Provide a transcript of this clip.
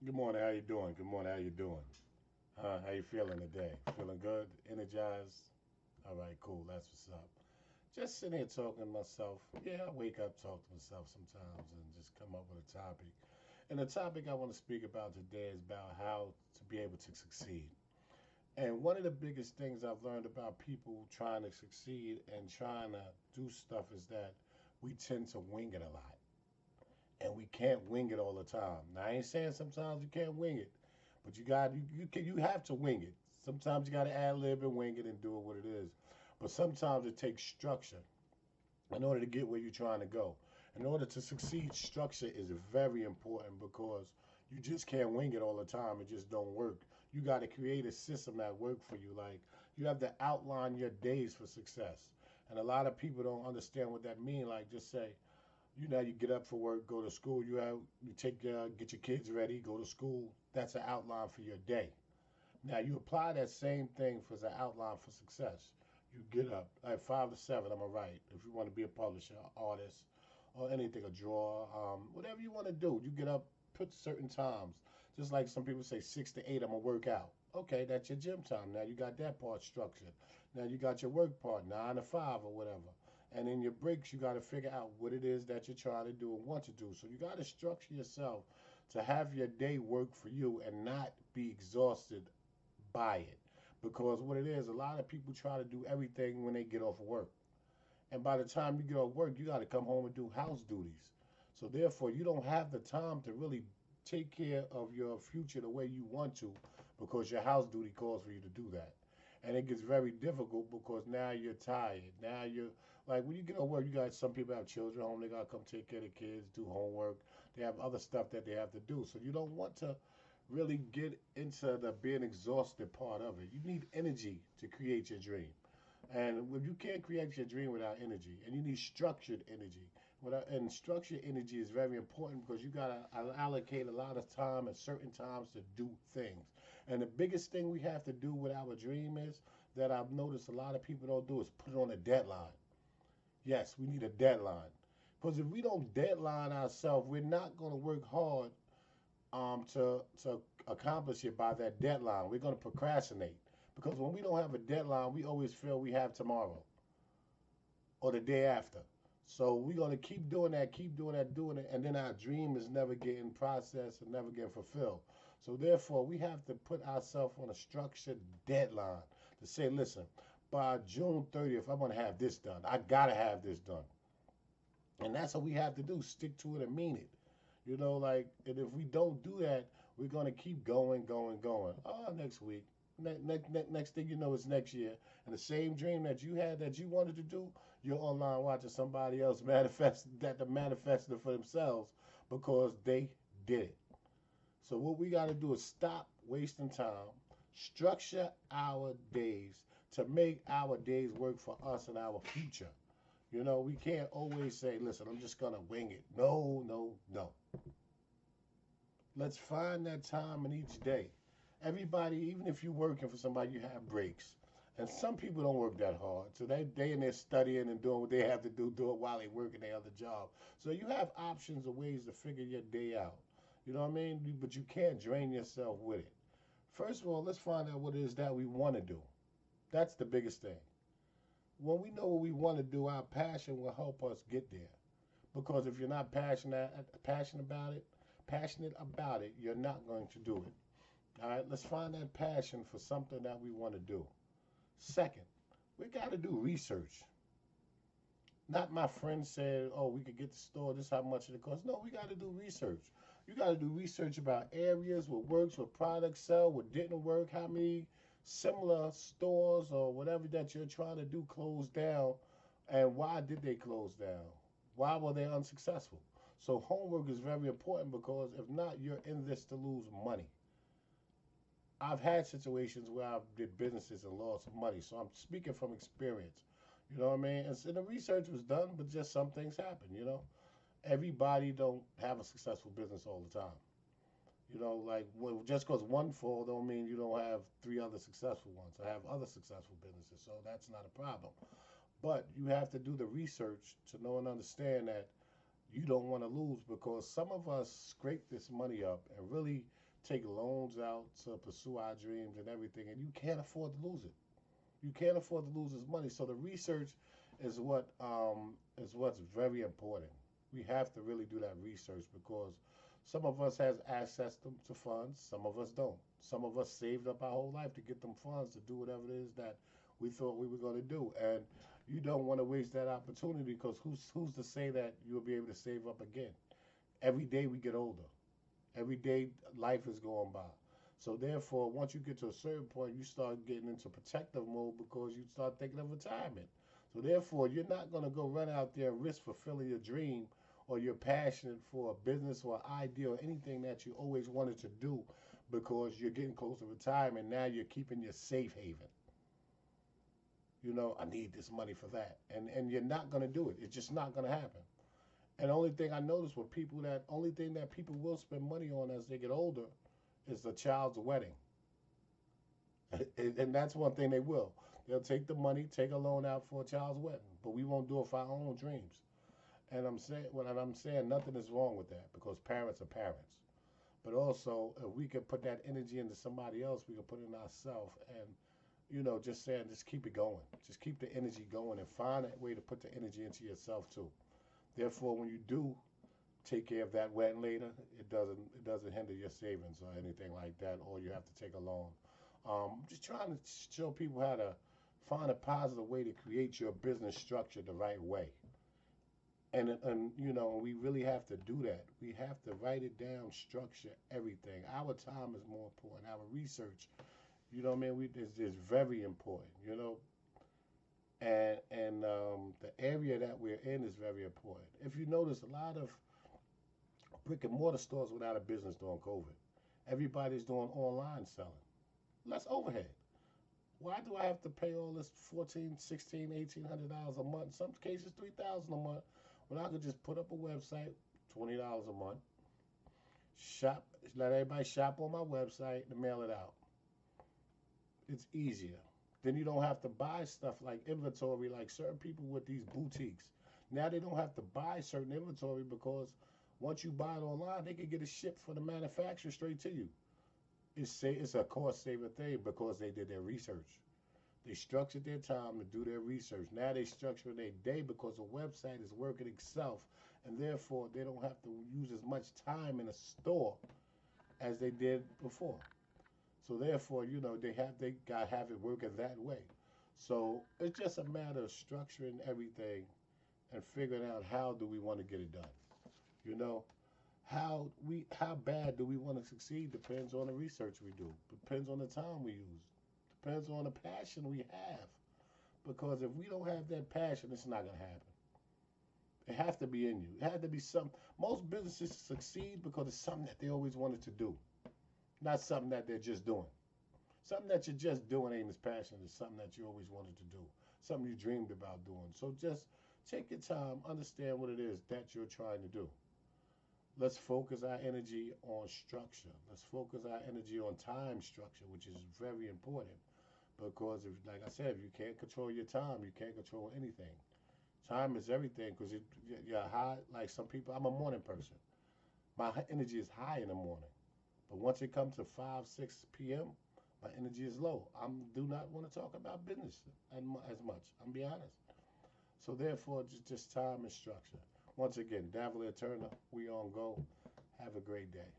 Good morning. How you doing? Good morning. How you doing? How you feeling today? Feeling good? Energized? All right, cool. That's what's up. Just sitting here talking to myself. Yeah, I wake up, talk to myself sometimes, and just come up with a topic. And the topic I want to speak about today is about how to be able to succeed. And one of the biggest things I've learned about people trying to succeed and trying to do stuff is that we tend to wing it a lot. And we can't wing it all the time. Now I ain't saying sometimes you can't wing it, but you have to wing it. Sometimes you got to ad lib and wing it and do it what it is. But sometimes it takes structure in order to get where you're trying to go. In order to succeed, structure is very important because you just can't wing it all the time. It just don't work. You got to create a system that work for you. Like you have to outline your days for success. And a lot of people don't understand what that means. Like just say, you get up for work, go to school. Get your kids ready, go to school. That's an outline for your day. Now you apply that same thing for the outline for success. You get up at 5 to 7. I'm gonna write. If you want to be a publisher, artist, or anything, a drawer, whatever you want to do, you get up, put certain times. Just like some people say 6 to 8, I'm gonna work out. Okay, that's your gym time. Now you got that part structured. Now you got your work part, 9 to 5 or whatever. And in your breaks, you got to figure out what it is that you're trying to do and want to do. So you got to structure yourself to have your day work for you and not be exhausted by it. Because what it is, a lot of people try to do everything when they get off of work. And by the time you get off work, you got to come home and do house duties. So therefore, you don't have the time to really take care of your future the way you want to because your house duty calls for you to do that. And it gets very difficult because now you're tired. Now you're like when you get off work, you got some people have children home, they gotta come take care of the kids, do homework. They have other stuff that they have to do. So you don't want to really get into the being exhausted part of it. You need energy to create your dream. And if you can't create your dream without energy, and you need structured energy. And structured energy is very important because you gotta allocate a lot of time at certain times to do things. And the biggest thing we have to do with our dream is that I've noticed a lot of people don't do is put it on a deadline. Yes, we need a deadline. Because if we don't deadline ourselves, we're not going to work hard to accomplish it by that deadline. We're going to procrastinate because when we don't have a deadline, we always feel we have tomorrow or the day after. So we're going to keep doing that, doing it, and then our dream is never getting processed and never getting fulfilled. So therefore, we have to put ourselves on a structured deadline to say, listen, by June 30th, I'm going to have this done. I got to have this done. And that's what we have to do, stick to it and mean it. And if we don't do that, we're going to keep going, going, going. Oh, next week. Next thing you know, it's next year. And the same dream that you had that you wanted to do, you're online watching somebody else manifest it for themselves because they did it. So what we got to do is stop wasting time, structure our days to make our days work for us and our future. We can't always say, listen, I'm just going to wing it. No, no, no. Let's find that time in each day. Everybody, even if you're working for somebody, you have breaks. And some people don't work that hard. So they in there studying and doing what they have to do it while they work in their other job. So you have options of ways to figure your day out. You know what I mean? But you can't drain yourself with it. First of all, let's find out what it is that we want to do. That's the biggest thing. When we know what we want to do, our passion will help us get there. Because if you're not passionate about it, you're not going to do it. All right, let's find that passion for something that we want to do. Second, we got to do research. Not my friend said, oh, we could get the store, this how much it costs. No, we got to do research. You got to do research about areas, what works, what products sell, what didn't work, how many similar stores or whatever that you're trying to do closed down, and why did they close down? Why were they unsuccessful? So homework is very important because if not, you're in this to lose money. I've had situations where I did businesses and lost money, so I'm speaking from experience. You know what I mean? And so the research was done, but just some things happen. Everybody don't have a successful business all the time. Just because one fall don't mean you don't have three other successful ones. I have other successful businesses, so that's not a problem. But you have to do the research to know and understand that you don't want to lose because some of us scrape this money up and really take loans out to pursue our dreams and everything, and you can't afford to lose it. You can't afford to lose this money. So the research is what's very important. We have to really do that research because some of us has access to funds, some of us don't. Some of us saved up our whole life to get them funds to do whatever it is that we thought we were going to do, and you don't want to waste that opportunity because who's to say that you'll be able to save up again? Every day we get older. Every day life is going by. So therefore, once you get to a certain point, you start getting into protective mode because you start thinking of retirement. So therefore, you're not going to go run out there and risk fulfilling your dream or you're passionate for a business or idea or anything that you always wanted to do because you're getting close to retirement. Now you're keeping your safe haven. I need this money for that. And you're not going to do it. It's just not going to happen. And the only thing I notice with people that only thing that people will spend money on as they get older is the child's wedding. And that's one thing they will. They'll take the money, take a loan out for a child's wedding, but we won't do it for our own dreams. And I'm saying nothing is wrong with that because parents are parents. But also, if we could put that energy into somebody else, we could put it in ourselves. And just saying, just keep it going. Just keep the energy going and find a way to put the energy into yourself too. Therefore, when you do take care of that wedding later, it doesn't hinder your savings or anything like that, or you have to take a loan. Just trying to show people how to find a positive way to create your business structure the right way. And we really have to do that. We have to write it down, structure everything. Our time is more important. Our research, what I mean, is very important. And the area that we're in is very important. If you notice, a lot of brick and mortar stores went out of business during COVID. Everybody's doing online selling. Less overhead. Why do I have to pay all this 14, 16, $1,800 a month? In some cases, $3,000 a month. When I could just put up a website, $20 a month, shop, let everybody shop on my website and mail it out. It's easier. Then you don't have to buy stuff like inventory, like certain people with these boutiques. Now they don't have to buy certain inventory because once you buy it online, they can get it shipped from the manufacturer straight to you. It's a cost saving thing because they did their research. They structured their time to do their research. Now they structure their day because the website is working itself, and therefore they don't have to use as much time in a store as they did before. So therefore, they got to have it working that way. So it's just a matter of structuring everything and figuring out how do we want to get it done. You know, how bad do we want to succeed depends on the research we do. Depends on the time we use. Depends on the passion we have. Because if we don't have that passion, it's not gonna happen. It has to be in you. It has to be something. Most businesses succeed because it's something that they always wanted to do, not something that they're just doing. Something that you're just doing ain't as passionate as something that you always wanted to do, something you dreamed about doing. So just take your time, understand what it is that you're trying to do. Let's focus our energy on structure. Let's focus our energy on time structure, which is very important. Because if, like I said, if you can't control your time, you can't control anything. Time is everything because you're high. Like some people, I'm a morning person. My energy is high in the morning, but once it comes to 5, 6 p.m., my energy is low. I do not want to talk about business as much. I'm be honest. So therefore, just time and structure. Once again, Davielier Turner, we on go. Have a great day.